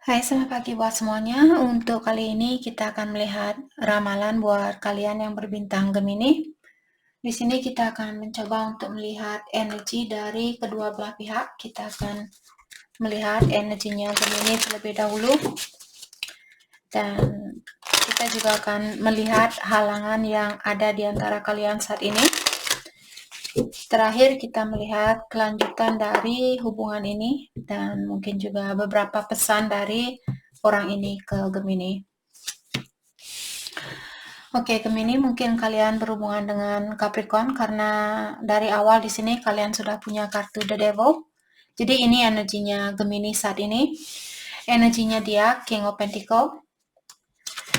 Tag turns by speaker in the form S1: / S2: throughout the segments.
S1: Hai, selamat pagi buat semuanya. Untuk kali ini kita akan melihat ramalan buat kalian yang berbintang Gemini. Di sini kita akan mencoba untuk melihat energi dari kedua belah pihak. Kita akan melihat energinya Gemini terlebih dahulu. Dan kita juga akan melihat halangan yang ada di antara kalian saat ini. Terakhir kita melihat kelanjutan dari hubungan ini dan mungkin juga beberapa pesan dari orang ini ke Gemini. Oke, Gemini, mungkin kalian berhubungan dengan Capricorn karena dari awal di sini kalian sudah punya kartu The Devil. Jadi ini energinya Gemini saat ini. Energinya dia King of Pentacle.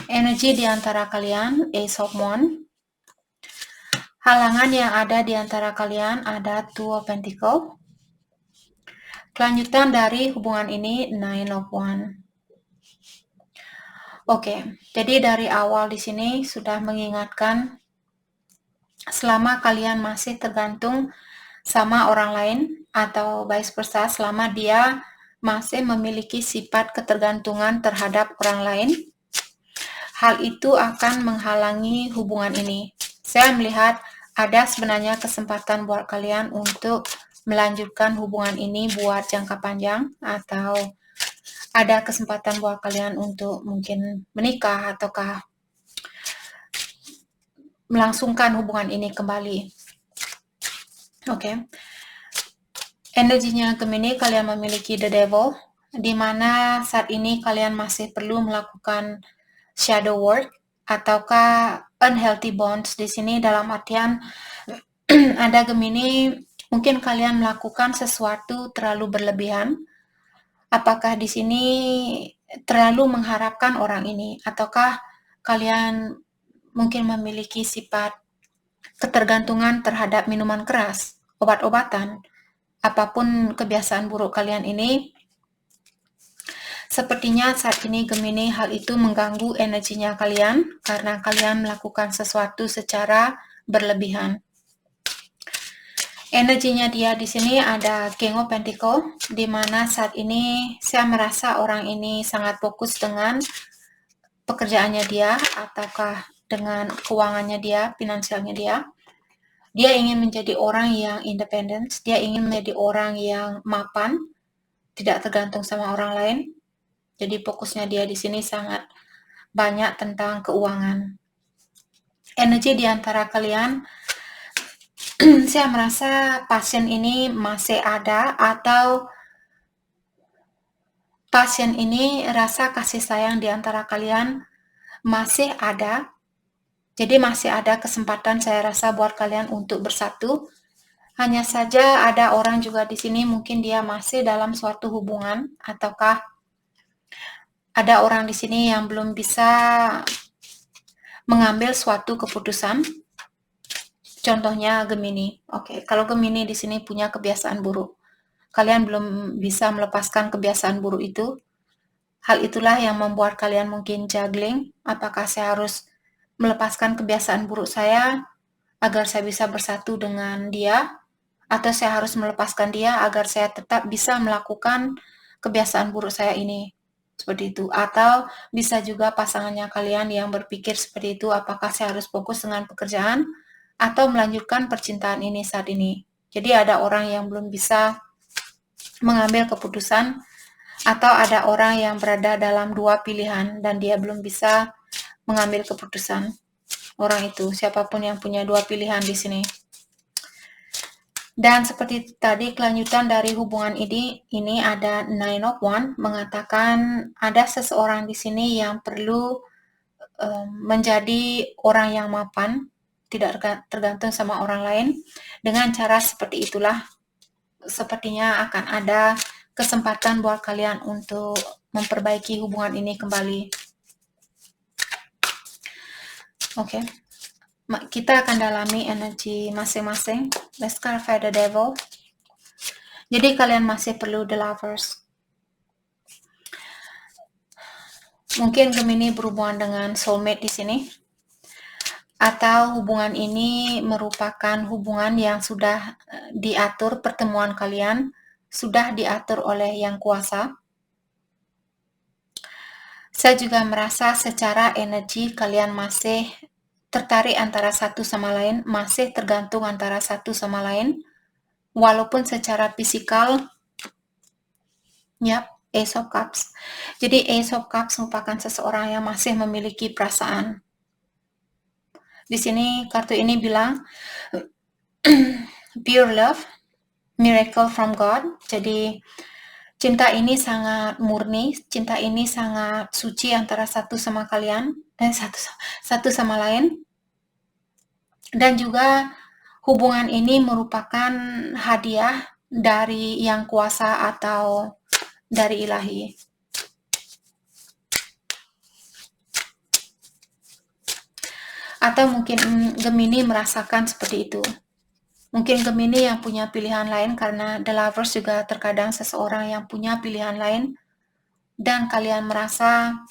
S1: Energi di antara kalian Ace of Wands. Halangan yang ada di antara kalian ada Two of Pentacle. Kelanjutan dari hubungan ini Nine of Wands. Oke, jadi dari awal di sini sudah mengingatkan selama kalian masih tergantung sama orang lain atau vice versa, selama dia masih memiliki sifat ketergantungan terhadap orang lain, hal itu akan menghalangi hubungan ini. Saya melihat ada sebenarnya kesempatan buat kalian untuk melanjutkan hubungan ini buat jangka panjang, atau ada kesempatan buat kalian untuk mungkin menikah ataukah melangsungkan hubungan ini kembali. Oke. Energinya Gemini, kalian memiliki The Devil, di mana saat ini kalian masih perlu melakukan shadow work ataukah unhealthy bonds. Di sini dalam artian ada Gemini, mungkin kalian melakukan sesuatu terlalu berlebihan. Apakah di sini terlalu mengharapkan orang ini, ataukah kalian mungkin memiliki sifat ketergantungan terhadap minuman keras, obat-obatan, apapun kebiasaan buruk kalian ini. Sepertinya saat ini Gemini hal itu mengganggu energinya kalian karena kalian melakukan sesuatu secara berlebihan. Energinya dia di sini ada King of Pentacle, di mana saat ini saya merasa orang ini sangat fokus dengan pekerjaannya dia ataukah dengan keuangannya dia, finansialnya dia. Dia ingin menjadi orang yang independen, dia ingin menjadi orang yang mapan, tidak tergantung sama orang lain. Jadi fokusnya dia di sini sangat banyak tentang keuangan. Energi di antara kalian, saya merasa pasien ini masih ada, atau pasien ini rasa kasih sayang di antara kalian masih ada. Jadi masih ada kesempatan saya rasa buat kalian untuk bersatu. Hanya saja ada orang juga di sini mungkin dia masih dalam suatu hubungan, ataukah ada orang di sini yang belum bisa mengambil suatu keputusan. Contohnya Gemini. Oke, kalau Gemini di sini punya kebiasaan buruk, kalian belum bisa melepaskan kebiasaan buruk itu. Hal itulah yang membuat kalian mungkin juggling. Apakah saya harus melepaskan kebiasaan buruk saya agar saya bisa bersatu dengan dia, atau saya harus melepaskan dia agar saya tetap bisa melakukan kebiasaan buruk saya ini. Seperti itu. Atau bisa juga pasangannya kalian yang berpikir seperti itu, apakah saya harus fokus dengan pekerjaan atau melanjutkan percintaan ini saat ini. Jadi ada orang yang belum bisa mengambil keputusan, atau ada orang yang berada dalam dua pilihan dan dia belum bisa mengambil keputusan. Orang itu, siapapun yang punya dua pilihan di sini. Dan seperti tadi kelanjutan dari hubungan ini ada Nine of Wands, mengatakan ada seseorang di sini yang perlu menjadi orang yang mapan, tidak tergantung sama orang lain. Dengan cara seperti itulah sepertinya akan ada kesempatan buat kalian untuk memperbaiki hubungan ini kembali. Oke. Kita akan dalami energi masing-masing. Let's clarify the Devil. Jadi kalian masih perlu the Lovers. Mungkin Gemini berhubungan dengan soulmate di sini, atau hubungan ini merupakan hubungan yang sudah diatur, pertemuan kalian sudah diatur oleh Yang Kuasa. Saya juga merasa secara energi kalian masih tertarik antara satu sama lain, masih tergantung antara satu sama lain, walaupun secara fisikal, ya, Ace of Cups. Jadi Ace of Cups merupakan seseorang yang masih memiliki perasaan. Di sini kartu ini bilang pure love, miracle from God. Jadi cinta ini sangat murni, cinta ini sangat suci antara satu sama kalian, satu sama lain. Dan juga hubungan ini merupakan hadiah dari Yang Kuasa atau dari Ilahi. Atau mungkin Gemini merasakan seperti itu. Mungkin Gemini yang punya pilihan lain, karena The Lovers juga terkadang seseorang yang punya pilihan lain, dan kalian merasa,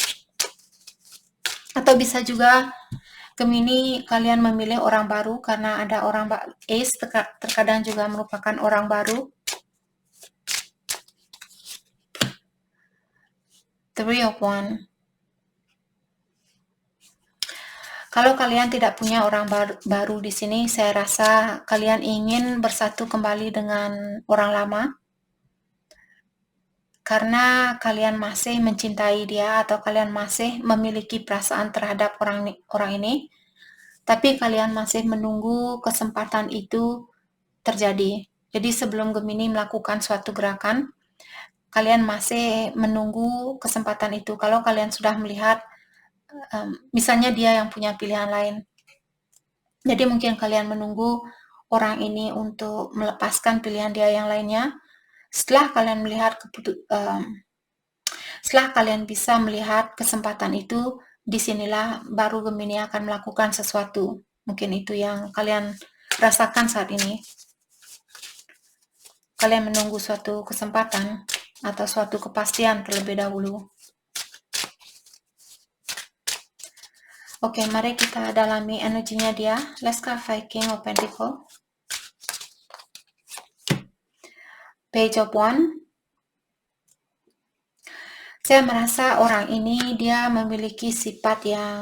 S1: atau bisa juga Gemini kalian memilih orang baru, karena ada orang Ace terkadang juga merupakan orang baru. Three of Wands. Kalau kalian tidak punya orang baru di sini, saya rasa kalian ingin bersatu kembali dengan orang lama, karena kalian masih mencintai dia atau kalian masih memiliki perasaan terhadap orang ini, tapi kalian masih menunggu kesempatan itu terjadi. Jadi sebelum Gemini melakukan suatu gerakan, kalian masih menunggu kesempatan itu. Kalau kalian sudah melihat, misalnya dia yang punya pilihan lain, jadi mungkin kalian menunggu orang ini untuk melepaskan pilihan dia yang lainnya. Setelah kalian melihat setelah kalian bisa melihat kesempatan itu, disinilah baru Gemini akan melakukan sesuatu. Mungkin itu yang kalian rasakan saat ini. Kalian menunggu suatu kesempatan atau suatu kepastian terlebih dahulu. Oke, mari kita dalami energinya dia. Let's clarify King of Pentacles. Page of Wands. Saya merasa orang ini dia memiliki sifat yang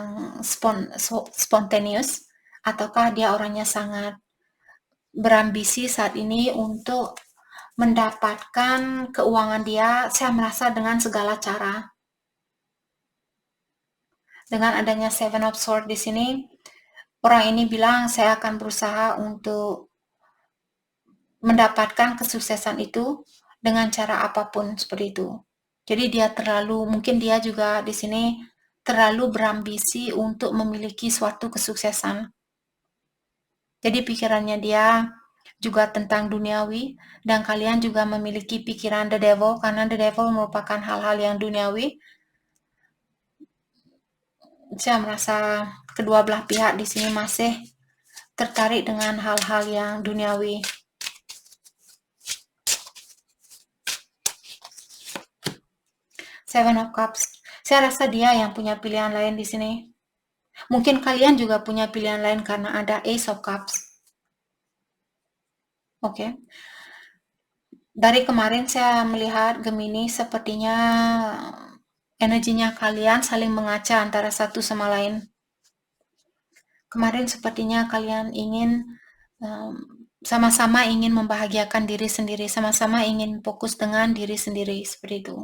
S1: spontaneous, ataukah dia orangnya sangat berambisi saat ini untuk mendapatkan keuangan dia. Saya merasa dengan segala cara. Dengan adanya Seven of Swords di sini, orang ini bilang saya akan berusaha untuk mendapatkan kesuksesan itu dengan cara apapun, seperti itu. Jadi dia mungkin dia juga di sini terlalu berambisi untuk memiliki suatu kesuksesan. Jadi pikirannya dia juga tentang duniawi, dan kalian juga memiliki pikiran the devil, karena the devil merupakan hal-hal yang duniawi. Saya merasa kedua belah pihak di sini masih tertarik dengan hal-hal yang duniawi. Seven of Cups. Saya rasa dia yang punya pilihan lain di sini. Mungkin kalian juga punya pilihan lain karena ada Ace of Cups. Oke. Dari kemarin saya melihat Gemini sepertinya energinya kalian saling mengaca antara satu sama lain. Kemarin sepertinya kalian ingin sama-sama ingin membahagiakan diri sendiri, sama-sama ingin fokus dengan diri sendiri, seperti itu.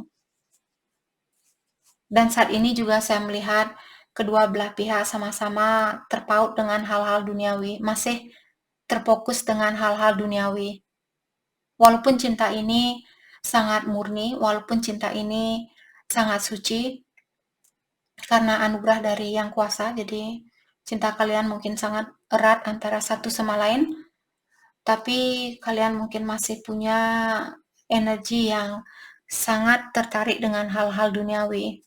S1: Dan saat ini juga saya melihat kedua belah pihak sama-sama terpaut dengan hal-hal duniawi, masih terfokus dengan hal-hal duniawi. Walaupun cinta ini sangat murni, walaupun cinta ini sangat suci, karena anugerah dari Yang Kuasa, jadi cinta kalian mungkin sangat erat antara satu sama lain, tapi kalian mungkin masih punya energi yang sangat tertarik dengan hal-hal duniawi.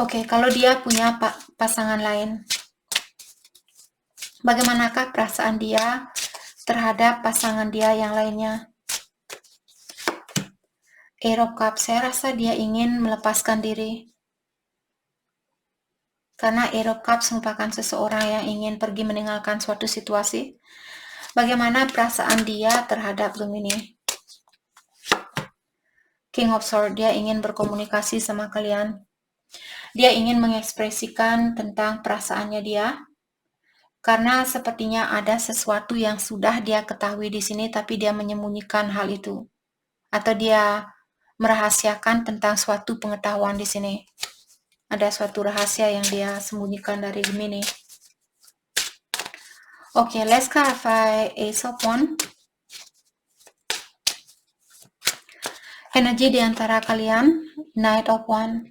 S1: Oke, kalau dia punya pasangan lain, bagaimanakah perasaan dia terhadap pasangan dia yang lainnya? Eight of Cups, saya rasa dia ingin melepaskan diri. Karena Eight of Cups merupakan seseorang yang ingin pergi meninggalkan suatu situasi. Bagaimana perasaan dia terhadap Gemini? King of Swords, dia ingin berkomunikasi sama kalian. Dia ingin mengekspresikan tentang perasaannya dia, karena sepertinya ada sesuatu yang sudah dia ketahui di sini, tapi dia menyembunyikan hal itu, atau dia merahasiakan tentang suatu pengetahuan di sini. Ada suatu rahasia yang dia sembunyikan dari Gemini. Okay, let's clarify Ace of Wands. Energi di antara kalian, Knight of Wands.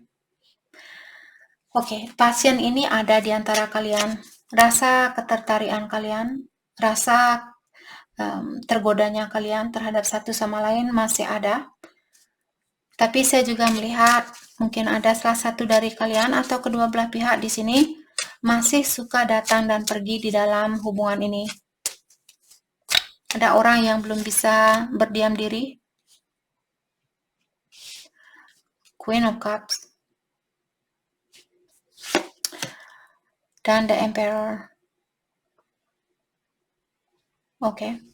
S1: Oke, pasien ini ada di antara kalian. Rasa ketertarikan kalian, rasa tergodanya kalian terhadap satu sama lain masih ada. Tapi saya juga melihat mungkin ada salah satu dari kalian atau kedua belah pihak di sini masih suka datang dan pergi di dalam hubungan ini. Ada orang yang belum bisa berdiam diri. Queen of Cups. Dan The Emperor. Oke.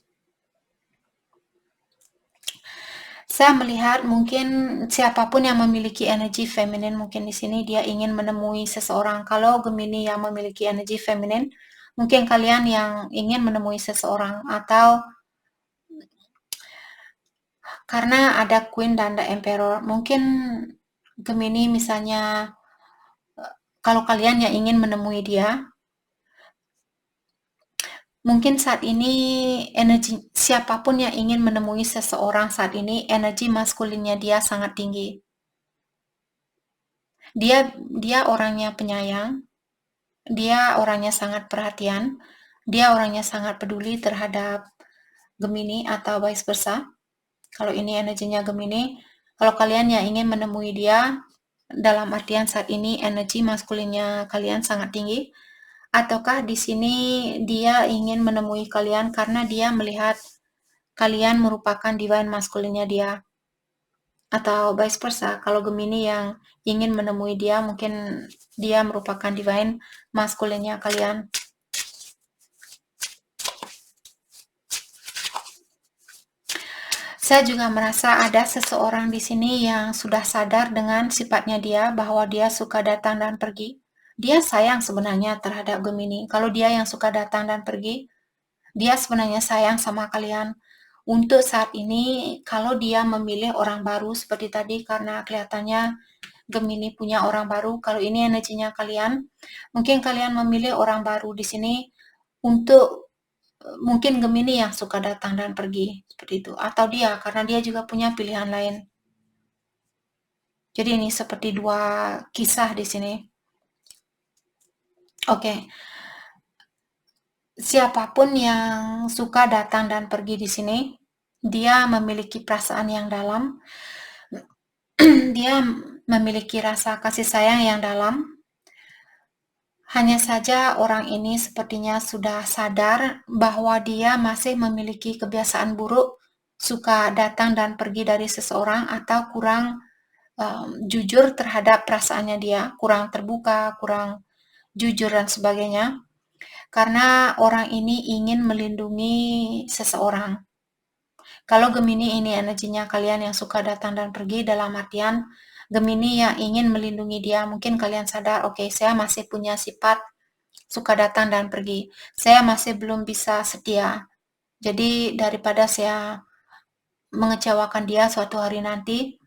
S1: Saya melihat mungkin siapapun yang memiliki energi feminin mungkin di sini dia ingin menemui seseorang. Kalau Gemini yang memiliki energi feminin, mungkin kalian yang ingin menemui seseorang, atau karena ada Queen dan The Emperor, mungkin Gemini misalnya kalau kalian yang ingin menemui dia, mungkin saat ini energi siapapun yang ingin menemui seseorang saat ini, energi maskulinnya dia sangat tinggi. Dia orangnya penyayang, dia orangnya sangat perhatian, dia orangnya sangat peduli terhadap Gemini atau vice versa. Kalau ini energinya Gemini, kalau kalian yang ingin menemui dia, dalam artian saat ini energi maskulinnya kalian sangat tinggi, ataukah di sini dia ingin menemui kalian karena dia melihat kalian merupakan divine maskulinnya dia, atau vice versa. Kalau Gemini yang ingin menemui dia, mungkin dia merupakan divine maskulinnya kalian. Saya juga merasa ada seseorang di sini yang sudah sadar dengan sifatnya dia, bahwa dia suka datang dan pergi. Dia sayang sebenarnya terhadap Gemini. Kalau dia yang suka datang dan pergi, dia sebenarnya sayang sama kalian. Untuk saat ini, kalau dia memilih orang baru seperti tadi, karena kelihatannya Gemini punya orang baru, kalau ini energinya kalian, mungkin kalian memilih orang baru di sini untuk mungkin Gemini yang suka datang dan pergi seperti itu, atau dia karena dia juga punya pilihan lain. Jadi ini seperti dua kisah di sini. Oke. Siapapun yang suka datang dan pergi di sini, dia memiliki perasaan yang dalam. Dia memiliki rasa kasih sayang yang dalam. Hanya saja orang ini sepertinya sudah sadar bahwa dia masih memiliki kebiasaan buruk, suka datang dan pergi dari seseorang, atau kurang jujur terhadap perasaannya dia, kurang terbuka, kurang jujur dan sebagainya. Karena orang ini ingin melindungi seseorang. Kalau Gemini ini energinya kalian yang suka datang dan pergi, dalam artian Gemini yang ingin melindungi dia, mungkin kalian sadar, oke, saya masih punya sifat suka datang dan pergi. Saya masih belum bisa setia. Jadi daripada saya mengecewakan dia suatu hari nanti,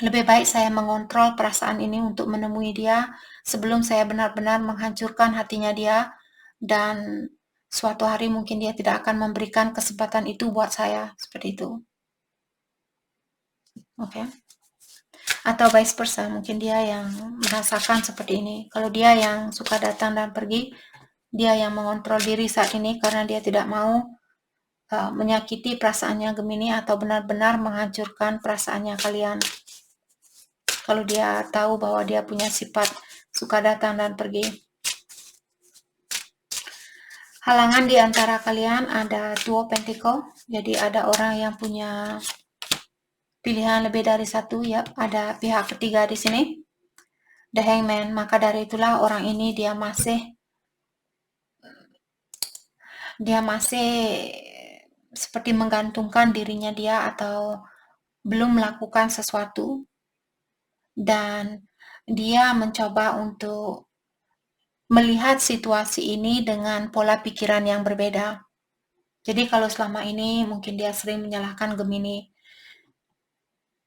S1: lebih baik saya mengontrol perasaan ini untuk menemui dia sebelum saya benar-benar menghancurkan hatinya dia, dan suatu hari mungkin dia tidak akan memberikan kesempatan itu buat saya, seperti itu. Oke. Atau vice versa, mungkin dia yang merasakan seperti ini. Kalau dia yang suka datang dan pergi, dia yang mengontrol diri saat ini karena dia tidak mau menyakiti perasaannya Gemini atau benar-benar menghancurkan perasaannya kalian. Kalau dia tahu bahwa dia punya sifat suka datang dan pergi. Halangan di antara kalian ada Two of Pentacles, jadi ada orang yang punya pilihan lebih dari satu, ya, ada pihak ketiga di sini. The Hangman, maka dari itulah orang ini dia masih seperti menggantungkan dirinya dia, atau belum melakukan sesuatu, dan dia mencoba untuk melihat situasi ini dengan pola pikiran yang berbeda. Jadi kalau selama ini mungkin dia sering menyalahkan Gemini,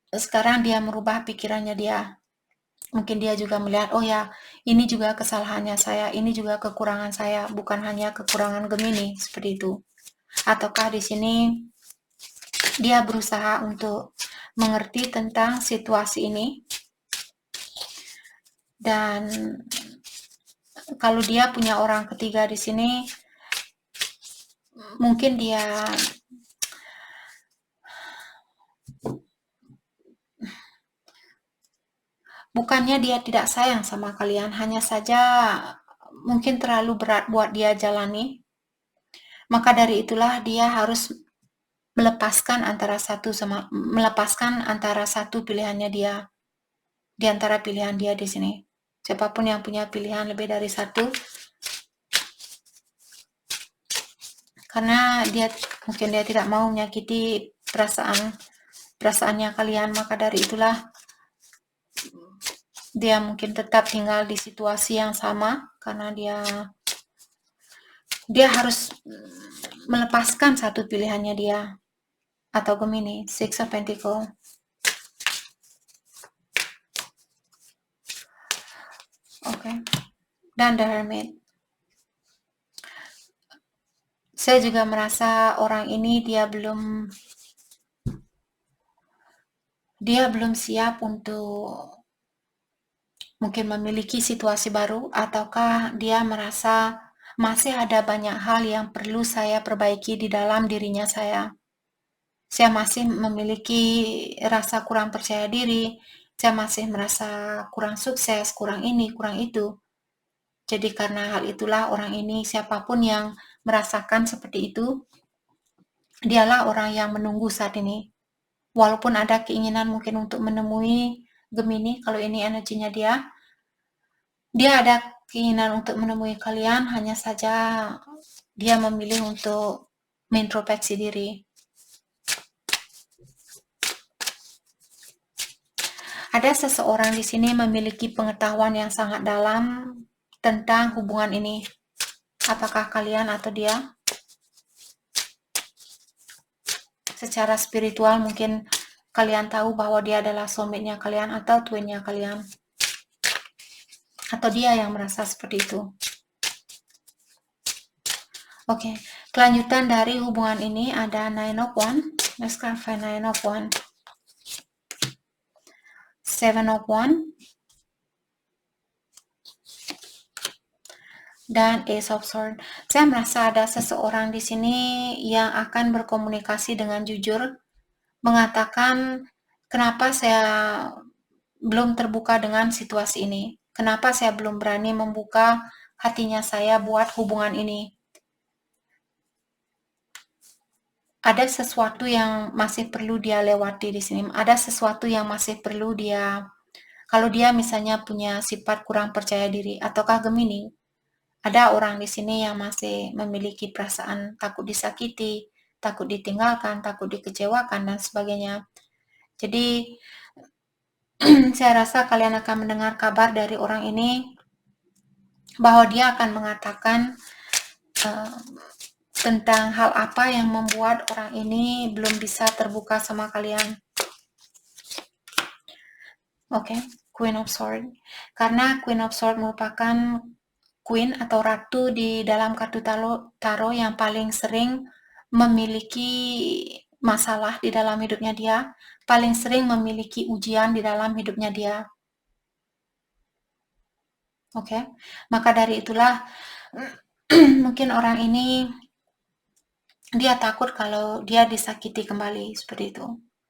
S1: sekarang dia merubah pikirannya dia. Mungkin dia juga melihat, oh ya, ini juga kesalahannya saya, ini juga kekurangan saya, bukan hanya kekurangan Gemini, seperti itu. Ataukah di sini dia berusaha untuk mengerti tentang situasi ini, dan kalau dia punya orang ketiga di sini, mungkin dia bukannya dia tidak sayang sama kalian, hanya saja mungkin terlalu berat buat dia jalani. Maka dari itulah dia harus melepaskan antara satu pilihannya dia, di antara pilihan dia di sini. Siapapun yang punya pilihan lebih dari satu, karena mungkin dia tidak mau menyakiti perasaannya kalian, maka dari itulah dia mungkin tetap tinggal di situasi yang sama, karena dia harus melepaskan satu pilihannya dia. Atau Gemini, Six of Pentacle. Oke. Dan The Hermit. Saya juga merasa orang ini dia belum siap untuk mungkin memiliki situasi baru, ataukah dia merasa masih ada banyak hal yang perlu saya perbaiki di dalam dirinya saya. Saya masih memiliki rasa kurang percaya diri, saya masih merasa kurang sukses, kurang ini, kurang itu. Jadi karena hal itulah orang ini, siapapun yang merasakan seperti itu, dialah orang yang menunggu saat ini. Walaupun ada keinginan mungkin untuk menemui Gemini, kalau ini energinya dia ada keinginan untuk menemui kalian, hanya saja dia memilih untuk mengintrospeksi diri. Ada seseorang di sini memiliki pengetahuan yang sangat dalam tentang hubungan ini. Apakah kalian atau dia? Secara spiritual mungkin kalian tahu bahwa dia adalah soulmate-nya kalian atau twin-nya kalian. Atau dia yang merasa seperti itu. Oke, kelanjutan dari hubungan ini ada Nine of Wands. Let's clarify Nine of Wands. Seven of Wands. Dan Ace of Swords. Saya merasa ada seseorang di sini yang akan berkomunikasi dengan jujur, mengatakan kenapa saya belum terbuka dengan situasi ini, kenapa saya belum berani membuka hatinya saya buat hubungan ini. Ada sesuatu yang masih perlu dia lewati di sini, ada sesuatu yang masih perlu dia, kalau dia misalnya punya sifat kurang percaya diri, ataukah Gemini, ada orang di sini yang masih memiliki perasaan takut disakiti, takut ditinggalkan, takut dikecewakan, dan sebagainya. Jadi, saya rasa kalian akan mendengar kabar dari orang ini bahwa dia akan mengatakan tentang hal apa yang membuat orang ini belum bisa terbuka sama kalian. Oke, Queen of Swords. Karena Queen of Swords merupakan Queen atau ratu di dalam kartu tarot yang paling sering memiliki masalah di dalam hidupnya dia, paling sering memiliki ujian di dalam hidupnya dia. Oke, maka dari itulah mungkin orang ini dia takut kalau dia disakiti kembali, seperti itu.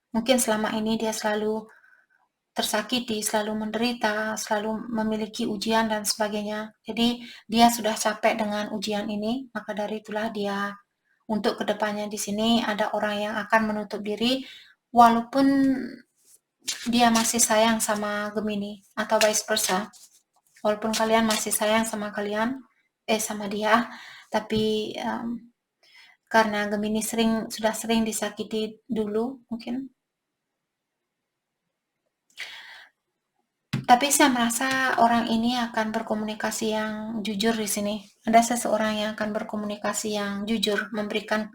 S1: Mungkin selama ini dia selalu tersakiti, selalu menderita, selalu memiliki ujian dan sebagainya. Jadi dia sudah capek dengan ujian ini, maka dari itulah dia untuk kedepannya di sini ada orang yang akan menutup diri, walaupun dia masih sayang sama Gemini atau vice versa. Walaupun kalian masih sayang sama sama dia, tapi karena Gemini sudah sering disakiti dulu mungkin. Tapi saya merasa orang ini akan berkomunikasi yang jujur di sini. Ada seseorang yang akan berkomunikasi yang jujur, memberikan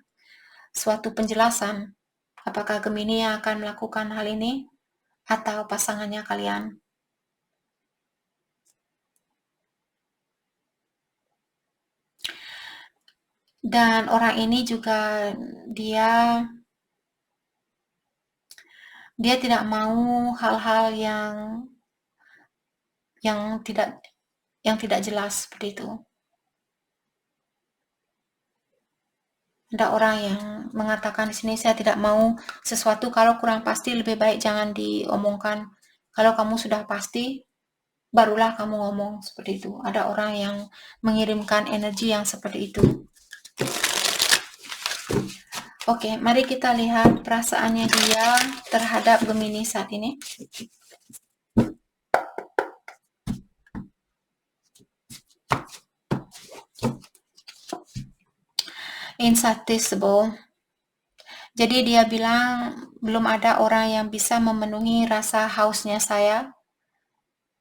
S1: suatu penjelasan. Apakah Gemini yang akan melakukan hal ini atau pasangannya kalian? Dan orang ini juga dia tidak mau hal-hal yang tidak jelas seperti itu. Ada orang yang mengatakan di sini, saya tidak mau sesuatu kalau kurang pasti, lebih baik jangan diomongkan. Kalau kamu sudah pasti, barulah kamu ngomong, seperti itu. Ada orang yang mengirimkan energi yang seperti itu. Oke, mari kita lihat perasaannya dia terhadap Gemini saat ini. Insatiable. Jadi dia bilang belum ada orang yang bisa memenuhi rasa hausnya saya,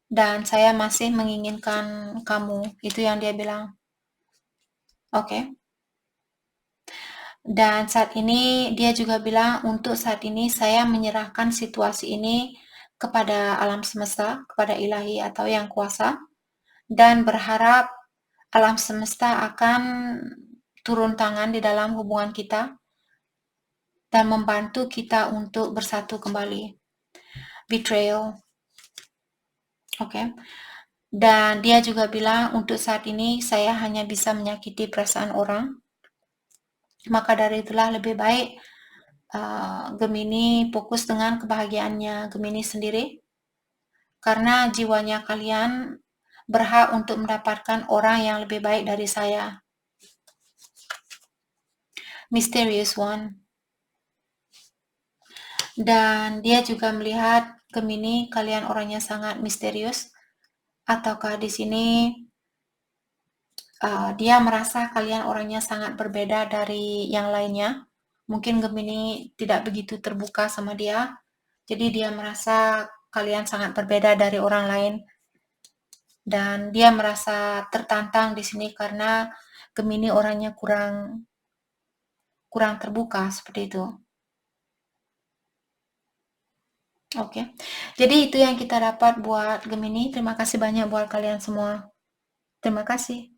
S1: dan saya masih menginginkan kamu. Itu yang dia bilang. Oke. Dan saat ini dia juga bilang, untuk saat ini saya menyerahkan situasi ini kepada alam semesta, kepada ilahi atau yang kuasa, dan berharap alam semesta akan turun tangan di dalam hubungan kita dan membantu kita untuk bersatu kembali. Betrayal. Oke. Dan dia juga bilang, untuk saat ini saya hanya bisa menyakiti perasaan orang. Maka dari itulah lebih baik Gemini fokus dengan kebahagiaannya Gemini sendiri. Karena jiwanya kalian berhak untuk mendapatkan orang yang lebih baik dari saya. Mysterious one. Dan dia juga melihat Gemini, kalian orangnya sangat misterius. Ataukah di sini dia merasa kalian orangnya sangat berbeda dari yang lainnya. Mungkin Gemini tidak begitu terbuka sama dia. Jadi dia merasa kalian sangat berbeda dari orang lain. Dan dia merasa tertantang di sini karena Gemini orangnya kurang terbuka seperti itu. Oke. Jadi itu yang kita dapat buat Gemini. Terima kasih banyak buat kalian semua. Terima kasih.